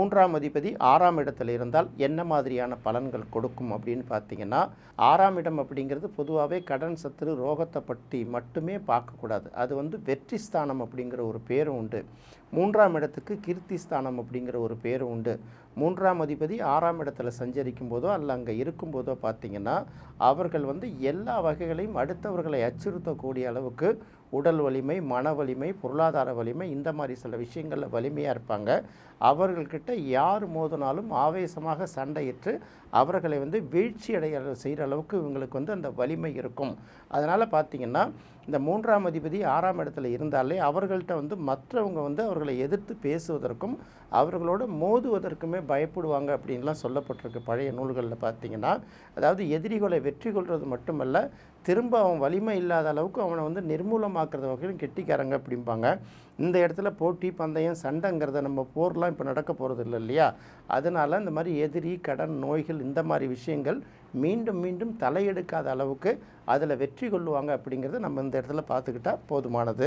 மூன்றாம் அதிபதி 6ஆம் இடத்துல இருந்தால் என்ன மாதிரியான பலன்கள் கொடுக்கும் அப்படின்னு பார்த்தீங்கன்னா, 6ஆம் இடம் அப்படிங்கிறது பொதுவாகவே கடன், சத்துரு, ரோகத்தை பற்றி மட்டுமே பார்க்கக்கூடாது. அது வெற்றி ஸ்தானம் அப்படிங்கிற ஒரு பேரும் உண்டு. 3ஆம் இடத்துக்கு கீர்த்தி ஸ்தானம் அப்படிங்கிற ஒரு பேரும் உண்டு. 3ஆம் அதிபதி 6ஆம் இடத்துல சஞ்சரிக்கும் போதோ அல்ல அங்கே இருக்கும்போதோ பார்த்தீங்கன்னா, அவர்கள் எல்லா வகைகளையும் அடுத்தவர்களை அச்சுறுத்தக்கூடிய அளவுக்கு உடல் வலிமை, மன வலிமை, பொருளாதார வலிமை, இந்த மாதிரி சில விஷயங்களில் வலிமையாக இருப்பாங்க. அவர்கள்கிட்ட யார் மோதினாலும் ஆவேசமாக சண்டையிட்டு அவர்களை வீழ்ச்சி அடைய செய்கிற அளவுக்கு இவங்களுக்கு அந்த வலிமை இருக்கும். அதனால் பார்த்திங்கன்னா, இந்த 3ஆம் அதிபதி 6ஆம் இடத்துல இருந்தாலே அவர்கள்ட்ட மற்றவங்க அவர்களை எதிர்த்து பேசுவதற்கும் அவர்களோடு மோதுவதற்குமே பயப்படுவாங்க அப்படின்லாம் சொல்லப்பட்டிருக்கு பழைய நூல்களில். பார்த்திங்கன்னா, அதாவது எதிரிகளை வெற்றி கொள்வது மட்டுமல்ல, திரும்ப அவன் வலிமை இல்லாத அளவுக்கு அவனை நிர்மூலமாக்குறது வகையிலும் கெட்டிக்காரங்க அப்படிம்பாங்க. இந்த இடத்துல போட்டி, பந்தயம், சண்டைங்கிறத நம்ம போர்லாம் இப்போ நடக்க போகிறது இல்லை இல்லையா? அதனால் இந்த மாதிரி எதிரி, கடன், நோய்கள் இந்த மாதிரி விஷயங்கள் மீண்டும் மீண்டும் தலையெடுக்காத அளவுக்கு அதில் வெற்றி கொள்ளுவாங்க அப்படிங்கிறத நம்ம இந்த இடத்துல பார்த்துக்கிட்டா போதுமானது.